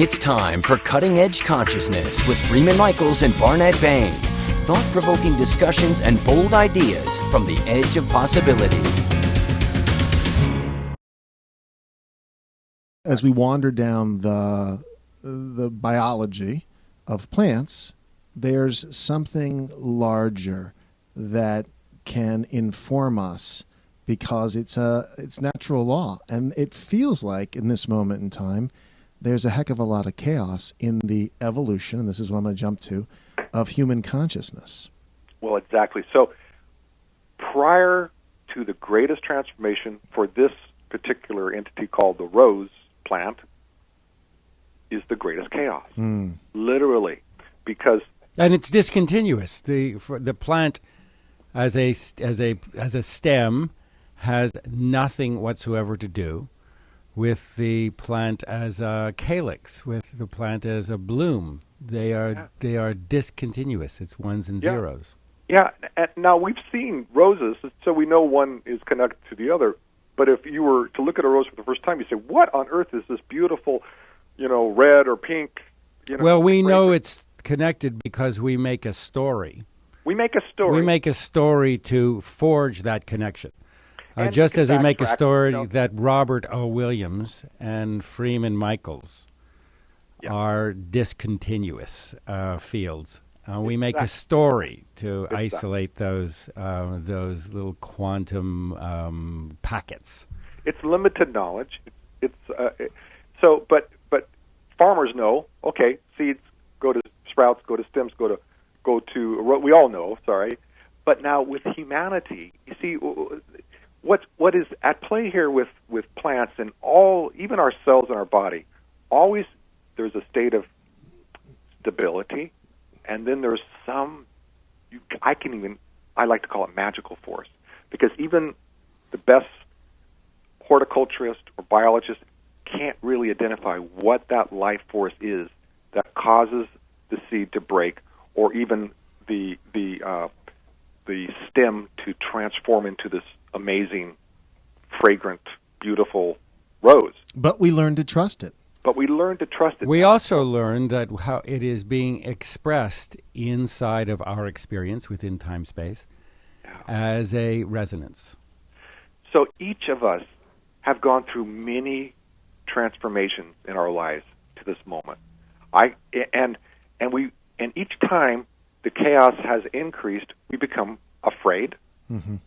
It's time for Cutting Edge Consciousness with Freeman Michaels and Barnet Bain. Thought-provoking discussions and bold ideas from the edge of possibility. As we wander down the biology of plants, there's something larger that can inform us because it's natural law. And it feels like in this moment in time, there's a heck of a lot of chaos in the evolution, and this is what I'm going to jump to, of human consciousness. Well, exactly. So prior to the greatest transformation for this particular entity called the rose plant is the greatest chaos, literally, because... And it's discontinuous. The plant as a stem has nothing whatsoever to do with the plant as a calyx, with the plant as a bloom. They are discontinuous. It's ones and zeros. Yeah, and now we've seen roses, so we know one is connected to the other. But if you were to look at a rose for the first time, you say, "What on earth is this beautiful, red or pink?" Well, we know it's connected because we make a story. We make a story. We make a story to forge that connection. Just as we make a story that Robert O. Williams and Freeman Michaels are discontinuous fields. We make a story to isolate those little quantum packets. It's limited knowledge. But farmers know. Okay, seeds go to sprouts, go to stems, go to. We all know. Sorry, but now with humanity, you see. What is at play here with plants and even our cells in our body, always there's a state of stability, and then there's I like to call it magical force, because even the best horticulturist or biologist can't really identify what that life force is that causes the seed to break, or even the stem to transform into this amazing, fragrant, beautiful rose. But we learn to trust it. We also learned that how it is being expressed inside of our experience within time-space as a resonance. So each of us have gone through many transformations in our lives to this moment. And each time the chaos has increased, we become afraid.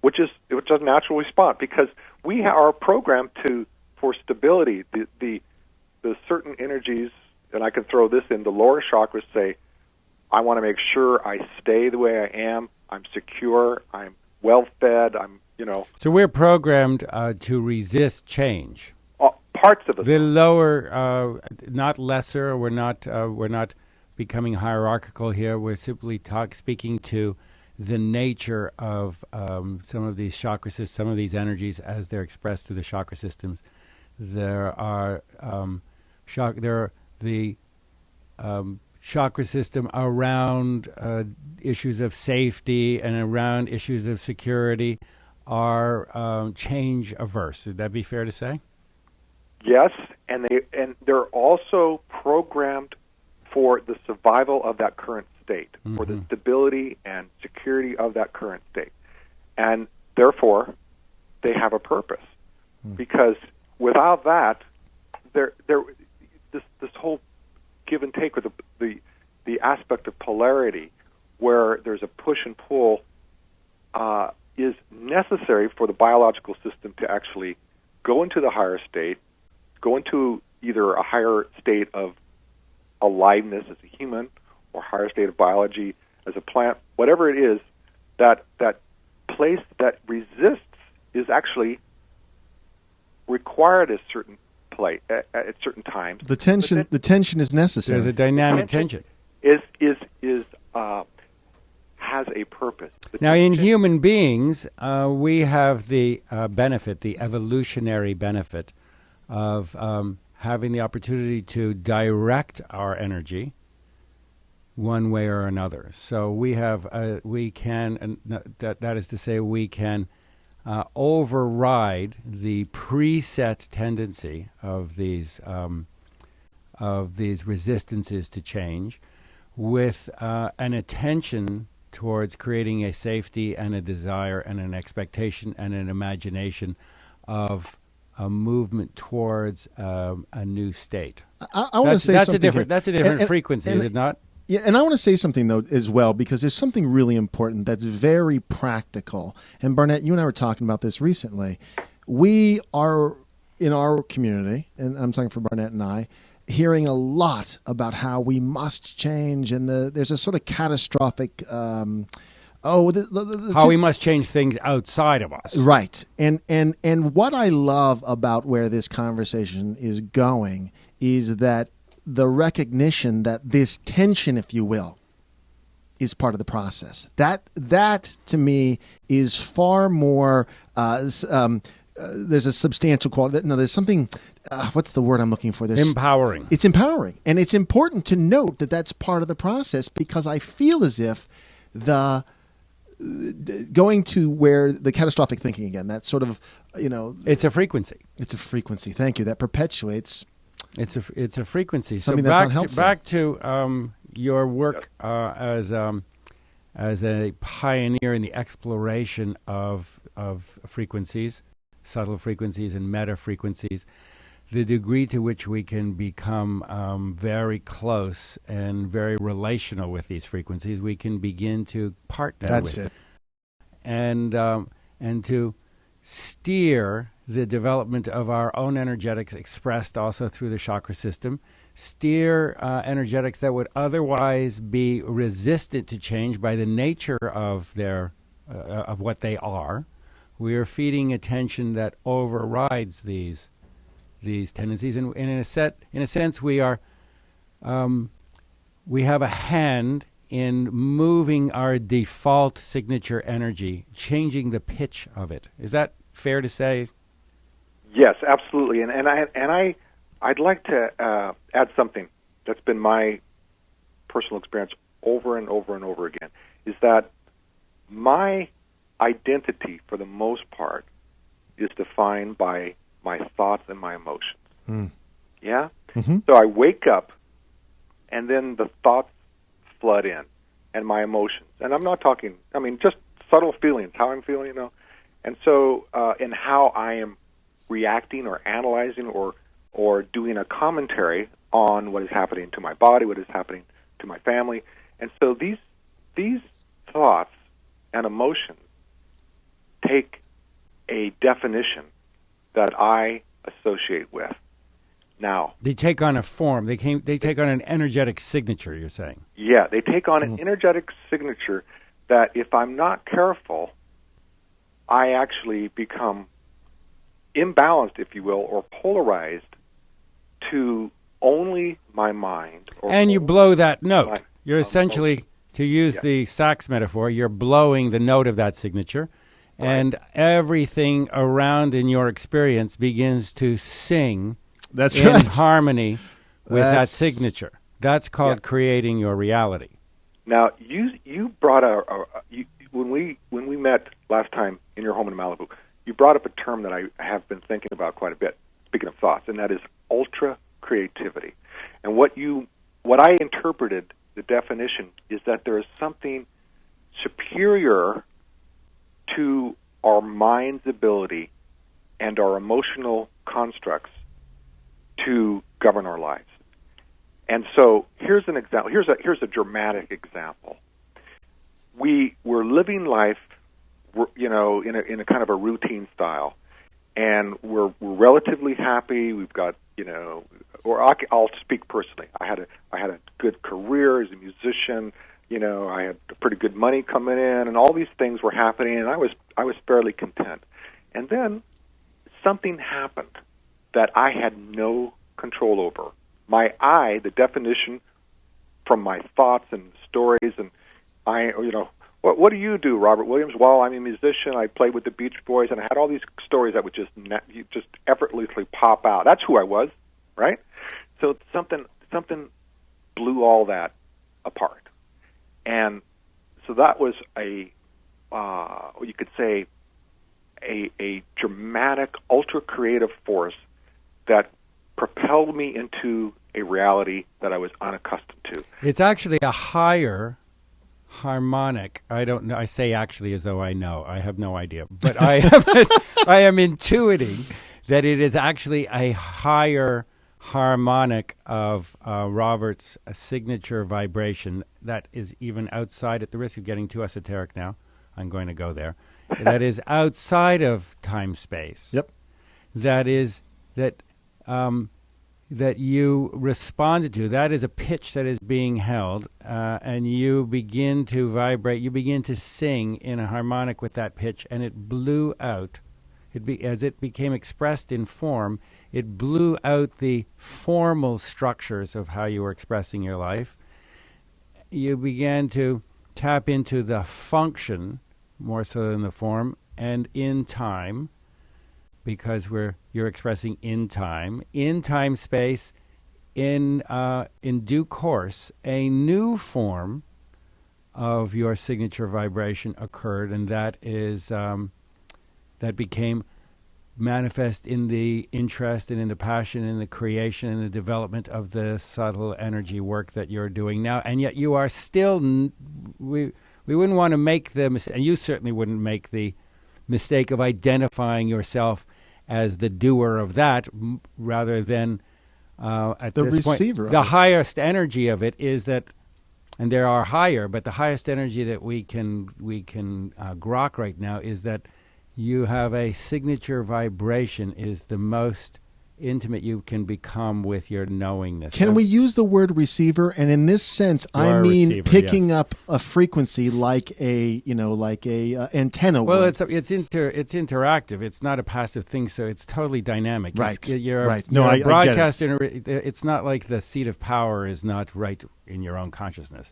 Which is a natural response, because we are programmed for stability. The certain energies, and I can throw this in, the lower chakras say, I want to make sure I stay the way I am, I'm secure, I'm well fed, So we're programmed to resist change. Parts of it. The lower, not lesser. We're not becoming hierarchical here. We're simply speaking to the nature of some of these chakra systems, some of these energies as they're expressed through the chakra systems. There are the chakra system around issues of safety and around issues of security are change averse. Would that be fair to say? Yes, and they're also programmed for the survival of that current state, for the stability and security of that current state. And therefore, they have a purpose. Because without that, this whole give and take with the aspect of polarity, where there's a push and pull, is necessary for the biological system to actually go into the higher state, go into either a higher state of aliveness as a human, or higher state of biology as a plant, whatever it is, that place that resists is actually required at certain at certain times. The tension is necessary. There's a dynamic tension. Has a purpose. Now, in human beings, we have the benefit, the evolutionary benefit of having the opportunity to direct our energy one way or another. So that is to say, we can override the preset tendency of these these resistances to change, with an attention towards creating a safety and a desire and an expectation and an imagination of a movement towards a new state. I want to say something. That's a different frequency, is it not? Yeah, and I want to say something, though, as well, because there's something really important that's very practical. And Barnett, you and I were talking about this recently. We are, in our community, and I'm talking for Barnett and I, hearing a lot about how we must change, and there's a sort of catastrophic how we must change things outside of us. Right. And what I love about where this conversation is going is that the recognition that this tension, if you will, is part of the process. That to me is far more there's a substantial quality. No, there's something, what's the word I'm looking for? Empowering. It's empowering. And it's important to note that that's part of the process, because I feel as if going to where the catastrophic thinking again, that sort of, it's a frequency. It's a frequency. Thank you. That perpetuates. It's a frequency. Something so that's unhelpful. Back to your work as a pioneer in the exploration of frequencies, subtle frequencies and meta frequencies, the degree to which we can become very close and very relational with these frequencies, we can begin to partner with it. And to steer the development of our own energetics, expressed also through the chakra system, steer energetics that would otherwise be resistant to change by the nature of their of what they are. We are feeding attention that overrides these tendencies, and in a sense, we are we have a hand in moving our default signature energy, changing the pitch of it. Is that fair to say? Yes, absolutely. And I'd like to add something that's been my personal experience over and over and over again, is that my identity, for the most part, is defined by my thoughts and my emotions. Mm. Yeah? Mm-hmm. So I wake up, and then the thoughts flood in, and my emotions. And I'm not talking, just subtle feelings, how I'm feeling, And so, in how I am reacting or analyzing or doing a commentary on what is happening to my body, what is happening to my family. And so these thoughts and emotions take a definition that I associate with. Now, they take on a form. They take on an energetic signature, you're saying. Yeah, they take on an energetic signature that if I'm not careful, I actually become imbalanced, if you will, or polarized to only my mind. And you blow that note. You're essentially, to use the sax metaphor, you're blowing the note of that signature, and everything around in your experience begins to sing in harmony with that signature. That's called creating your reality. Now, you brought when we met last time in your home in Malibu, you brought up a term that I have been thinking about quite a bit, speaking of thoughts, and that is ultra creativity. And what I interpreted, the definition, is that there is something superior to our mind's ability and our emotional constructs to govern our lives. And so here's an example. Here's a dramatic example. We're living life, in a kind of a routine style, and we're relatively happy. We've got, I'll speak personally. I had a good career as a musician. I had pretty good money coming in, and all these things were happening, and I was fairly content. And then something happened that I had no control over. The definition from my thoughts and stories, and what do you do, Robert Williams? Well, I'm a musician. I played with the Beach Boys, and I had all these stories that would just effortlessly pop out. That's who I was, right? So something blew all that apart, and so that was you could say, a dramatic, ultra creative force that propelled me into a reality that I was unaccustomed to. It's actually a higher harmonic. I don't know. I say actually as though I know. I have no idea. But I am intuiting that it is actually a higher harmonic of Robert's signature vibration that is even outside, at the risk of getting too esoteric now, I'm going to go there, that is outside of time-space. Yep. That is, that you responded to. That is a pitch that is being held, and you begin to vibrate, you begin to sing in a harmonic with that pitch, and it blew out. As it became expressed in form, it blew out the formal structures of how you were expressing your life. You began to tap into the function more so than the form, and in time, because you're expressing in time space, in due course, a new form of your signature vibration occurred, and that is that became manifest in the interest and in the passion and the creation and the development of the subtle energy work that you're doing now. And yet you are still, we wouldn't want to make the mistake, and you certainly wouldn't make the mistake of identifying yourself as the doer of that, rather than at the this receiver. Point, the highest energy of it is that, and there are higher, but the highest energy that we can grok right now is that you have a signature vibration is the most intimate you can become with your knowingness. Can we use the word receiver? And in this sense, I mean receiver, picking up a frequency like a antenna. Well, would. it's interactive. It's not a passive thing, so it's totally dynamic. Right. Right. No, I broadcast. I get it. It's not like the seat of power is not right in your own consciousness.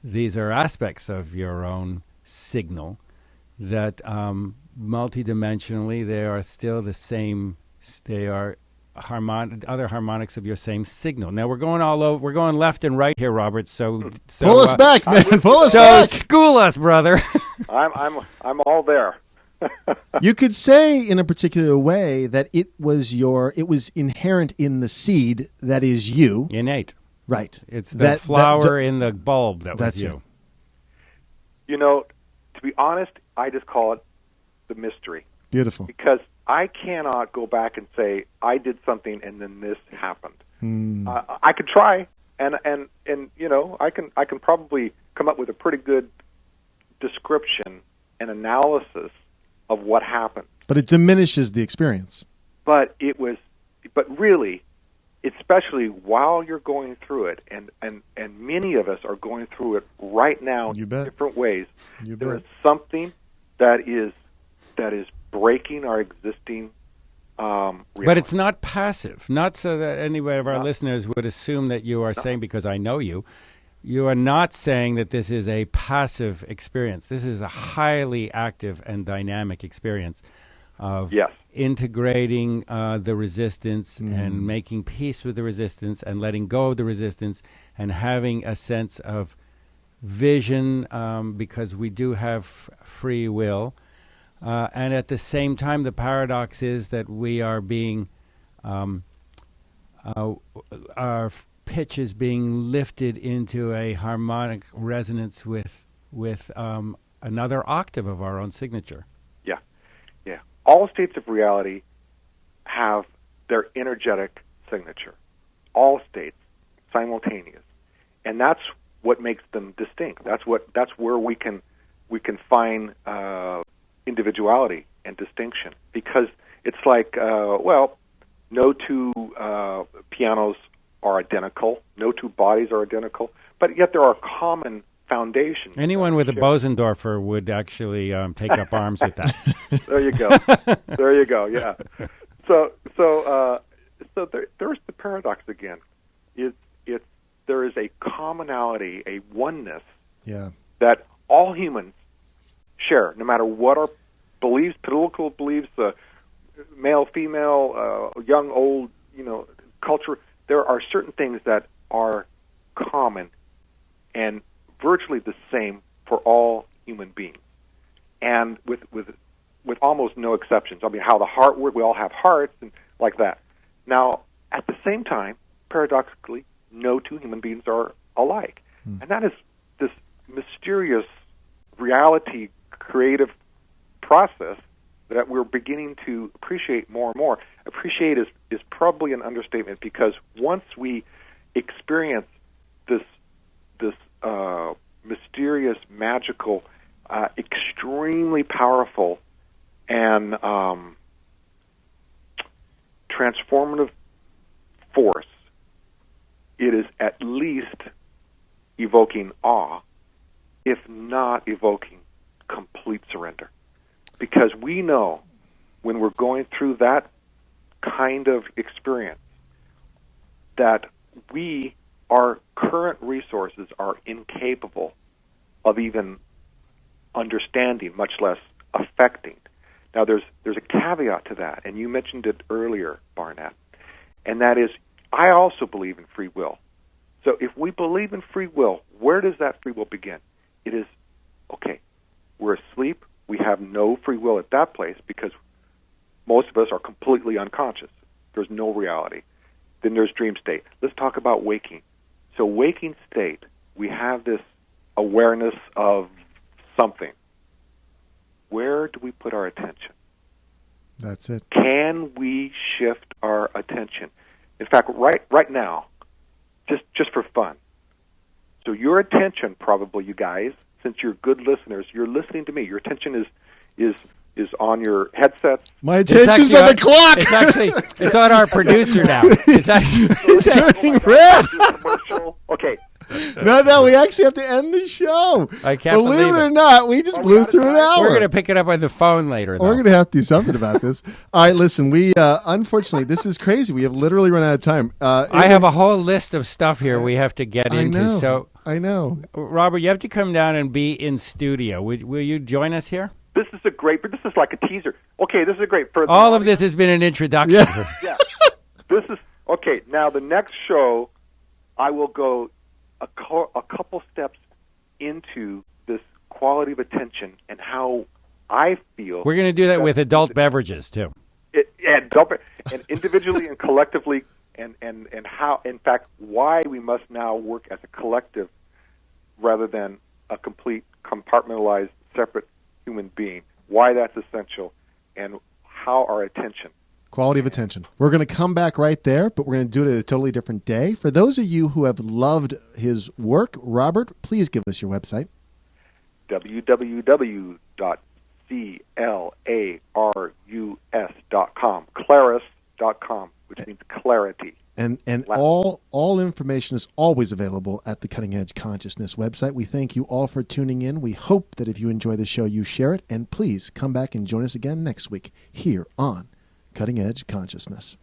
These are aspects of your own signal that multidimensionally they are still the same. They are other harmonics of your same signal. Now we're going all over. We're going left and right here, Robert. So pull us back, man. Pull us back. So school us, brother. I'm all there. You could say in a particular way that it was inherent in the seed that is you. Innate. Right. It's the flower in the bulb that was you. You know, to be honest, I just call it the mystery. Beautiful. Because I cannot go back and say I did something and then this happened. I could try, and you know, I can probably come up with a pretty good description and analysis of what happened. But it diminishes the experience. But really, especially while you're going through it, and many of us are going through it right now in different ways. There is something that is breaking our existing reality. But it's not passive. Not so that anybody of our listeners would assume that you are saying, because I know you are not saying that this is a passive experience. This is a highly active and dynamic experience of integrating the resistance and making peace with the resistance and letting go of the resistance and having a sense of vision, because we do have free will. And at the same time, the paradox is that we are being, our pitch is being lifted into a harmonic resonance with another octave of our own signature. Yeah. All states of reality have their energetic signature. All states, simultaneous, and that's what makes them distinct. That's where we can find individuality and distinction, because it's like, no two pianos are identical, no two bodies are identical, but yet there are common foundations. Anyone with a Bosendorfer would actually take up arms with that. There you go. There you go. Yeah. So there's the paradox again. There is a commonality, a oneness that all humans share, no matter what our beliefs, political beliefs, male, female, young, old, culture. There are certain things that are common and virtually the same for all human beings, and with almost no exceptions. I mean, how the heart works, we all have hearts and like that. Now, at the same time, paradoxically, no two human beings are alike. And that is this mysterious reality creative process that we're beginning to appreciate more and more. Appreciate is probably an understatement, because once we experience this mysterious, magical, extremely powerful, and transformative force, it is at least evoking awe, if not evoking complete surrender. Because we know when we're going through that kind of experience that our current resources are incapable of even understanding, much less affecting. Now, there's a caveat to that, and you mentioned it earlier, Barnet, and that is, I also believe in free will. So if we believe in free will, where does that free will begin? It is, okay, we're asleep, we have no free will at that place because most of us are completely unconscious. There's no reality. Then there's dream state. Let's talk about waking. So waking state, we have this awareness of something. Where do we put our attention? That's it. Can we shift our attention? In fact, right now, just for fun. So your attention, probably, you guys, since you're good listeners, you're listening to me. Your attention is on your headsets. My attention's on the clock. It's on our producer now. It's turning red. Okay. No, we actually have to end the show. I can't believe it or not, we just blew through an hour. We're going to pick it up on the phone later, though. We're going to have to do something about this. All right, listen, we unfortunately, this is crazy. We have literally run out of time. I have a whole list of stuff here we have to get into. I know. Robert, you have to come down and be in studio. Will you join us here? This is this is like a teaser. Okay, this is a great. All of this has been an introduction. Yeah. This is, okay, now the next show, I will go a couple steps into this quality of attention and how I feel. We're going to do that with adult beverages, too. And individually and collectively, and how, in fact, why we must now work as a collective rather than a complete compartmentalized, separate human being, why that's essential, and how our attention. Quality of attention. We're going to come back right there, but we're going to do it at a totally different day. For those of you who have loved his work, Robert, please give us your website. www.clarus.com. Clarus.com, which means clarity. And all information is always available at the Cutting Edge Consciousness website. We thank you all for tuning in. We hope that if you enjoy the show, you share it. And please come back and join us again next week here on Cutting Edge Consciousness.